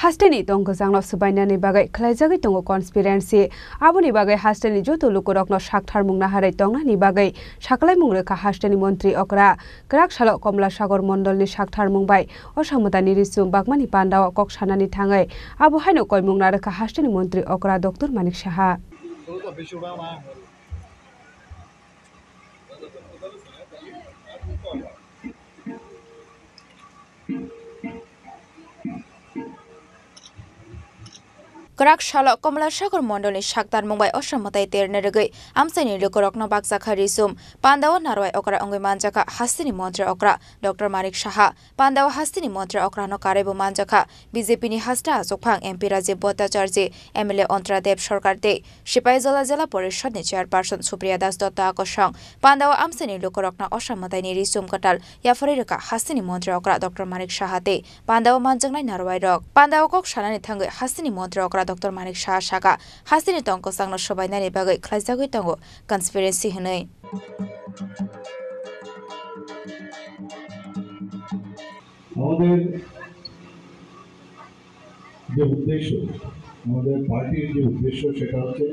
Hasteni tong gozangno subainani bagai khlaijagui tongo conspiracy aboni bagai hasteni joto lukorokno sakthar mungna harai tongnani bagai saklai mungreka hasteni mantri okra krak salo Komla Sagar Mondolni sakthar mungbai osamudani risum bagmani pandao koksanani thangai abo haino koi mungna reka hasteni mantri okra Dr. Manik Saha Krak salo Komla Sagar Mondolni sakthar mungbai osamudai terne regui amsaini lukorokno bakjaka risum pandao narwai okra ongoi manjaka hasteni mantri okra Dr. Manik Saha pandao hasteni mantri okra no karebo manjaka BJP ni hasta asokphang MP Rajiv Bhattacharya MLA Ontradev Sarkarte Sipaijala Jela Porishod ni chairperson Supriya Das Dutta Akosang pandao amsaini lukorokno osamudai ni risum katal yafari reka hasteni mantri okra Dr. Manik Saha te pandao manjangnai narwai rok pandao kok sanani thangoi hasteni mantri okra Dr. Manik Saha Saka hasteni tongko sangno sobainani bagai khlaijagui tongo conspiracy hinui আমাদের যে উদ্দেশ্য আমাদের পার্টির যে উদ্দেশ্য সেটা হচ্ছে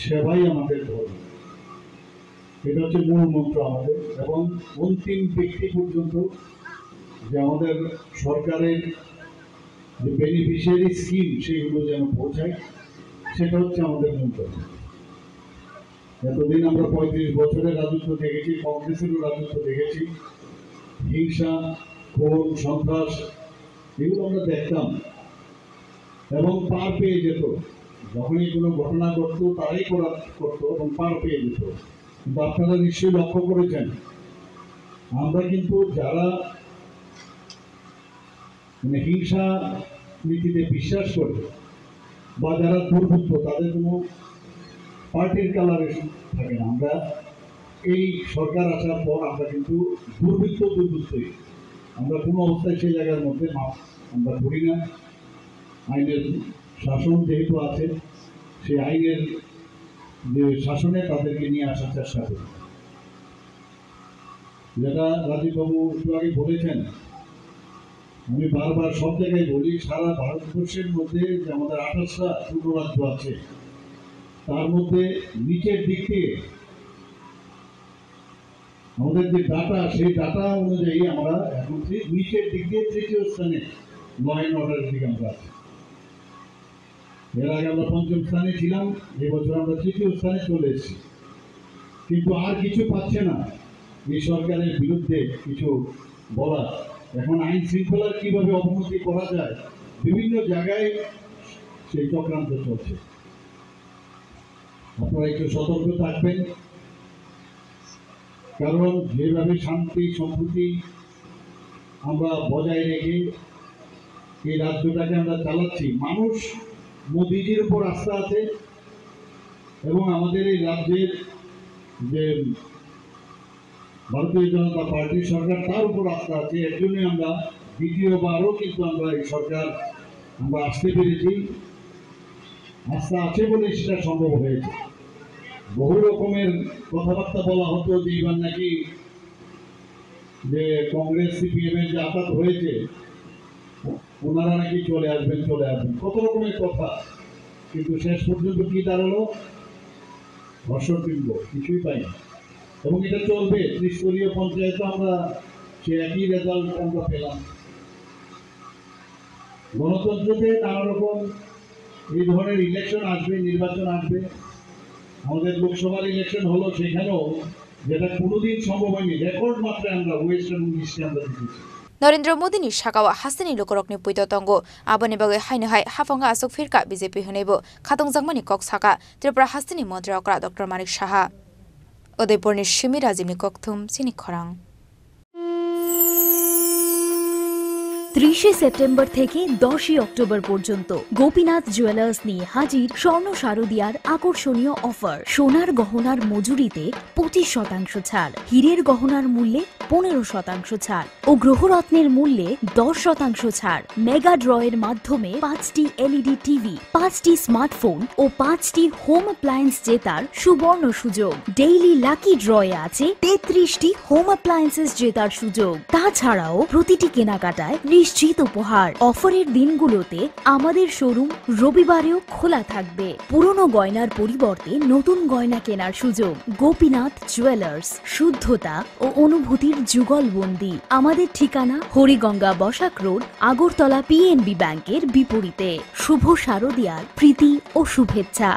সেবাই আমাদের ধর্ম এটা হচ্ছে মূল মন্ত্র আমাদের এবং অন্তিম ব্যক্তি পর্যন্ত যে আমাদের সরকারের যে বেনিফিশিয়ারি স্কিম সেগুলো যেন পৌঁছায় সেটা হচ্ছে আমাদের মন্ত্র এতদিন আমরা ৩৫ বছরের রাজত্ব দেখেছি কংগ্রেসেরও রাজত্ব দেখেছি হিংসা খুন সন্ত্রাস এগুলো আমরা দেখতাম এবং পার পেয়ে যেত যখনই কোনো ঘটনা ঘটত তারাই করত এবং পার পেয়ে যেত কিন্তু আপনারা নিশ্চয়ই লক্ষ্য করেছেন আমরা কিন্তু যারা হিংসা নীতিতে বিশ্বাস করে বা যারা দুর্বৃত্ত তাদের কোনো পার্টির কালারে থাকে না আমরা এই সরকার আসার পর আমরা কিন্তু দুর্বৃত্তই আমরা কোনো অবস্থায় সেই জায়গার মধ্যে আমরা করি না আইনের শাসন যেহেতু আছে সেই আইনের যে শাসনে তাদেরকে নিয়ে আসার চেষ্টা করি যেটা রাজীববাবু একটু আগে বলেছেন আমি বারবার সব জায়গায় বলি সারা ভারতবর্ষের মধ্যে যে আমাদের 28টা ছোট রাজ্য আছে তার মধ্যে নিচের দিক থেকে আমাদের যে ডাটা সেই ডাটা অনুযায়ী আমরা এখন নিচের দিক দিয়ে তৃতীয় স্থানে ল অ্যান্ড অর্ডারের দিকে আমরা আছি এর আগে আমরা ৫ম স্থানে ছিলাম এবছর আমরা তৃতীয় স্থানে চলে এসেছি কিন্তু আর কিছু পাচ্ছে না এই সরকারের বিরুদ্ধে কিছু বলা এখন আইন শৃঙ্খলার কিভাবে অবনতি করা যায় বিভিন্ন জায়গায় সেই চক্রান্ত চলছে আপনারা একটু সতর্ক থাকবেন কারণ যেভাবে শান্তি সম্প্রীতি আমরা বজায় রেখে এই রাজ্যটাকে আমরা চালাচ্ছি মানুষ মোদিজির উপর আস্থা আছে এবং আমাদের এই রাজ্যের যে ভারতীয় জনতা পার্টি সরকার তার উপর আস্থা আছে এর জন্য আমরা দ্বিতীয়বারও কিন্তু আমরা এই সরকার আমরা আসতে পেরেছি আস্থা আছে বলে সেটা সম্ভব হয়েছে বহু রকমের কথাবার্তা বলা হতো যে এবার নাকি যে কংগ্রেস সিপিএম এর যে আঘাত হয়েছে ওনারা নাকি চলে আসবেন কত রকমের কথা কিন্তু শেষ পর্যন্ত কি দাঁড়ালো ধর্ষণপিণ্ড কিছুই পাই না এবং এটা চলবে ত্রিস্তরীয় পঞ্চায়েতে আমরা সে একই রেজাল্ট আমরা পেলাম গণতন্ত্রতে নানা রকম এই ধরনের ইলেকশন আসবে নির্বাচন আসবে আমাদের লোকসভার ইলেকশন হলো সেখানেও যেটা কোনোদিন সম্ভব হয়নি রেকর্ড মাত্রায় আমরা ওয়েস্ট এবং ইস্টে আমরা দেখেছি Narendra Modi ni Shakawa hasteni lukorokni puito tongo aboni bagai haino hai hafanga asok firka BJP hunebo khatong jangmani kok saka Tripura hasteni mantri okra Dr. Manik Saha Udaipur ni Shimi Rajib ni kokthum sini khorang 30 September থেকে 10 October পর্যন্ত Gopinath jewellers নিয়ে হাজির স্বর্ণ শারদিয়ার আকর্ষণীয় offer সোনার গহনার মজুরিতে 25% ছাড় হীরের গহনার মূল্যে 15% ছাড় ও গ্রহরত্নের মূল্যে 10% ছাড় মেগা ড্রয়ের মাধ্যমে 5টি এলইডি টিভি 5টি স্মার্টফোন ও 5টি হোম অ্যাপ্লায়েন্স জেতার সুবর্ণ সুযোগ ডেইলি লাকি ড্রয়ে আছে 33টি হোম অ্যাপ্লায়েন্সেস জেতার সুযোগ তাছাড়াও প্রতিটি কেনাকাটায় নিশ্চিত উপহার। অফারের দিনগুলোতে আমাদের শোরুম রবিবারেও খোলা থাকবে। পুরনো গয়নার পরিবর্তে নতুন গয়না কেনার সুযোগ। গোপীনাথ জুয়েলার্স, শুদ্ধতা ও অনুভূতির যুগলবন্দি। আমাদের ঠিকানা হরিগঙ্গা বসাক রোড, আগরতলা PNB ব্যাংকের বিপরীতে। শুভ শারদিয়ার প্রীতি ও শুভেচ্ছা।